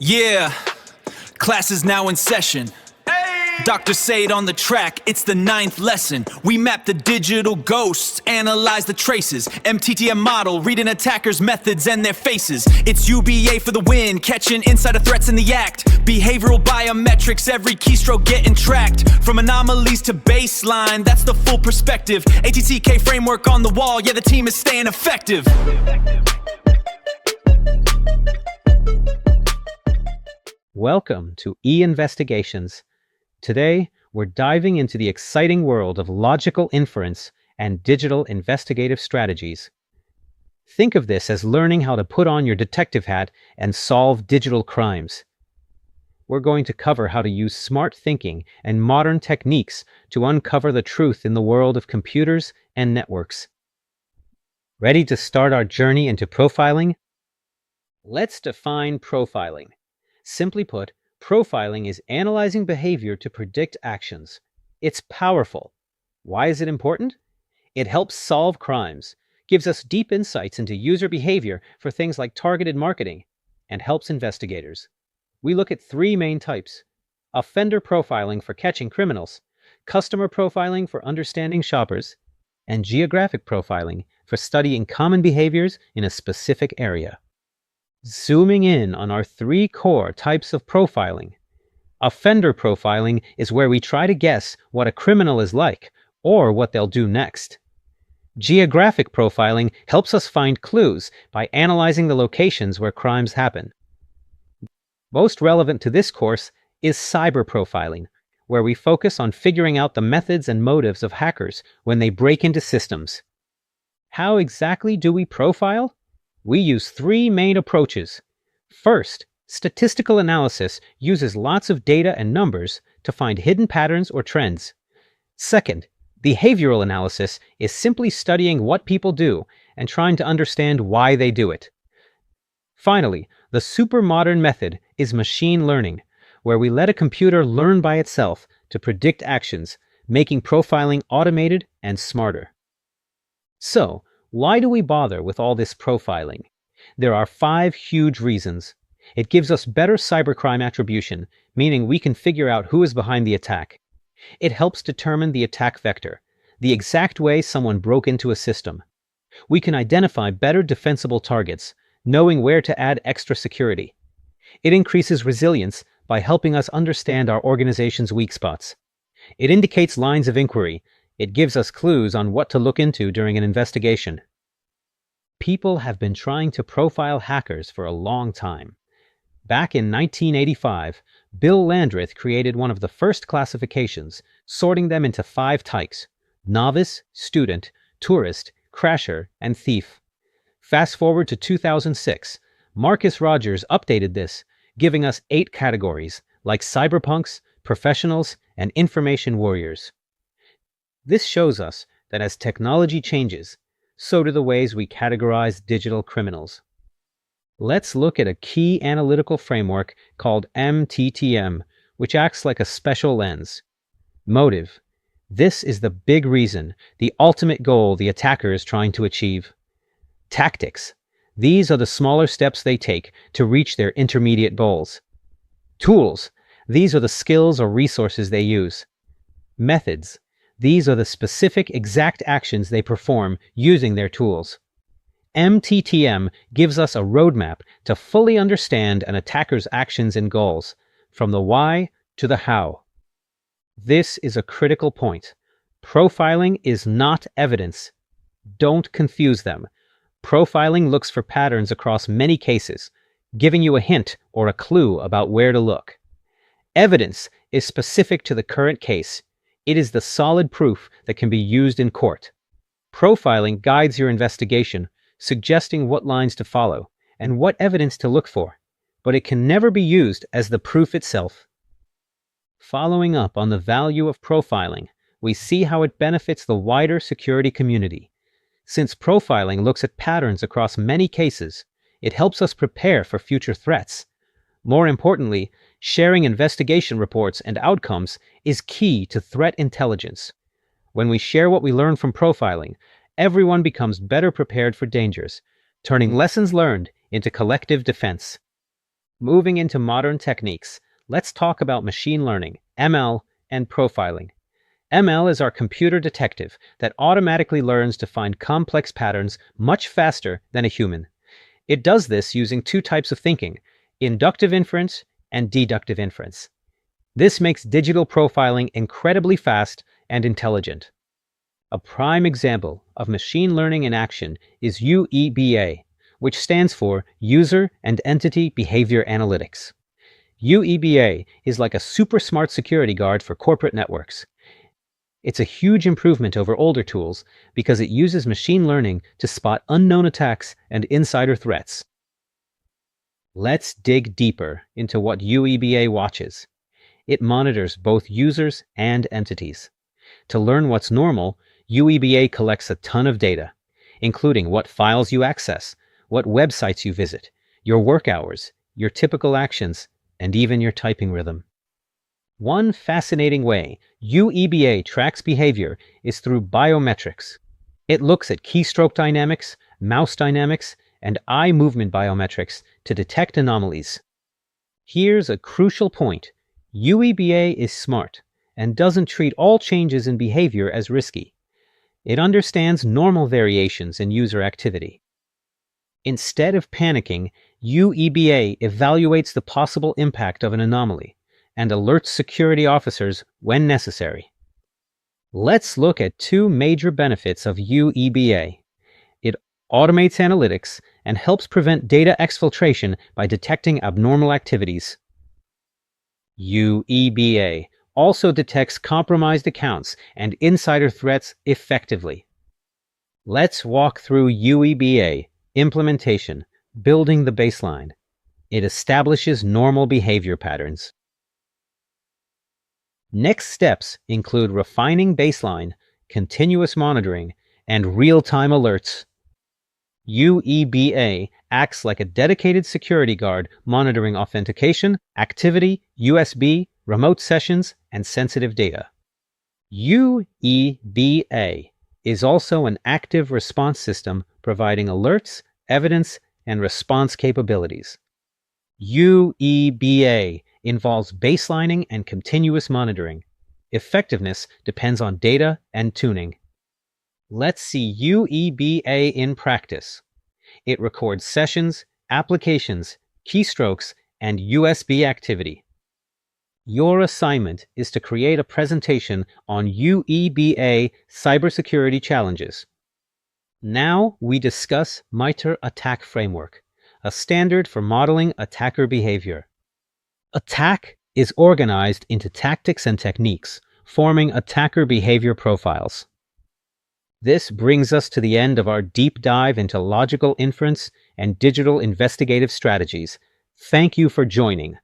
Yeah, class is now in session. Dr. Said on the track, it's the 9th lesson. We map the digital ghosts, analyze the traces, MTTM model, reading attackers' methods and their faces. It's UBA for the win, catching insider threats in the act. Behavioral biometrics, every keystroke getting tracked. From anomalies to baseline, that's the full perspective. ATT&CK framework on the wall, yeah, the team is staying effective. Welcome to EInvestigations. Today, we're diving into the exciting world of logical inference and digital investigative strategies. Think of this as learning how to put on your detective hat and solve digital crimes. We're going to cover how to use smart thinking and modern techniques to uncover the truth in the world of computers and networks. Ready to start our journey into profiling? Let's define profiling. Simply put, profiling is analyzing behavior to predict actions. It's powerful. Why is it important? It helps solve crimes, gives us deep insights into user behavior for things like targeted marketing, and helps investigators. We look at three main types: offender profiling for catching criminals, customer profiling for understanding shoppers, and geographic profiling for studying common behaviors in a specific area. Zooming in on our three core types of profiling. Offender profiling is where we try to guess what a criminal is like or what they'll do next. Geographic profiling helps us find clues by analyzing the locations where crimes happen. Most relevant to this course is cyber profiling, where we focus on figuring out the methods and motives of hackers when they break into systems. How exactly do we profile? We use three main approaches. First, statistical analysis uses lots of data and numbers to find hidden patterns or trends. Second, behavioral analysis is simply studying what people do and trying to understand why they do it. Finally, the super modern method is machine learning, where we let a computer learn by itself to predict actions, making profiling automated and smarter. So, why do we bother with all this profiling? There are 5 huge reasons. It gives us better cybercrime attribution, meaning we can figure out who is behind the attack. It helps determine the attack vector, the exact way someone broke into a system. We can identify better defensible targets, knowing where to add extra security. It increases resilience by helping us understand our organization's weak spots. It indicates lines of inquiry. It gives us clues on what to look into during an investigation. People have been trying to profile hackers for a long time. Back in 1985, Bill Landreth created one of the first classifications, sorting them into 5 types: novice, student, tourist, crasher, and thief. Fast forward to 2006, Marcus Rogers updated this, giving us 8 categories, like cyberpunks, professionals, and information warriors. This shows us that as technology changes, so do the ways we categorize digital criminals. Let's look at a key analytical framework called MTTM, which acts like a special lens. Motive. This is the big reason, the ultimate goal the attacker is trying to achieve. Tactics. These are the smaller steps they take to reach their intermediate goals. Tools. These are the skills or resources they use. Methods. These are the specific exact actions they perform using their tools. MTTM gives us a roadmap to fully understand an attacker's actions and goals, from the why to the how. This is a critical point. Profiling is not evidence. Don't confuse them. Profiling looks for patterns across many cases, giving you a hint or a clue about where to look. Evidence is specific to the current case. It is the solid proof that can be used in court. Profiling guides your investigation, suggesting what lines to follow and what evidence to look for, but it can never be used as the proof itself. Following up on the value of profiling, we see how it benefits the wider security community. Since profiling looks at patterns across many cases, it helps us prepare for future threats. More importantly, sharing investigation reports and outcomes is key to threat intelligence. When we share what we learn from profiling, everyone becomes better prepared for dangers, turning lessons learned into collective defense. Moving into modern techniques, let's talk about machine learning, ML, and profiling. ML is our computer detective that automatically learns to find complex patterns much faster than a human. It does this using two types of thinking, inductive inference and deductive inference. This makes digital profiling incredibly fast and intelligent. A prime example of machine learning in action is UEBA, which stands for User and Entity Behavior Analytics. UEBA is like a super smart security guard for corporate networks. It's a huge improvement over older tools because it uses machine learning to spot unknown attacks and insider threats. Let's dig deeper into what UEBA watches. It monitors both users and entities. To learn what's normal, UEBA collects a ton of data, including what files you access, what websites you visit, your work hours, your typical actions, and even your typing rhythm. One fascinating way UEBA tracks behavior is through biometrics. It looks at keystroke dynamics, mouse dynamics, and eye movement biometrics to detect anomalies. Here's a crucial point. UEBA is smart and doesn't treat all changes in behavior as risky. It understands normal variations in user activity. Instead of panicking, UEBA evaluates the possible impact of an anomaly and alerts security officers when necessary. Let's look at two major benefits of UEBA. It automates analytics and helps prevent data exfiltration by detecting abnormal activities. UEBA also detects compromised accounts and insider threats effectively. Let's walk through UEBA implementation, building the baseline. It establishes normal behavior patterns. Next steps include refining baseline, continuous monitoring, and real-time alerts. UEBA acts like a dedicated security guard monitoring authentication, activity, USB, remote sessions, and sensitive data. UEBA is also an active response system providing alerts, evidence, and response capabilities. UEBA involves baselining and continuous monitoring. Effectiveness depends on data and tuning. Let's see UEBA in practice. It records sessions, applications, keystrokes, and USB activity. Your assignment is to create a presentation on UEBA cybersecurity challenges. Now we discuss MITREATTACK framework, a standard for modeling attacker behavior. Attack is organized into tactics and techniques, forming attacker behavior profiles. This brings us to the end of our deep dive into logical inference and digital investigative strategies. Thank you for joining.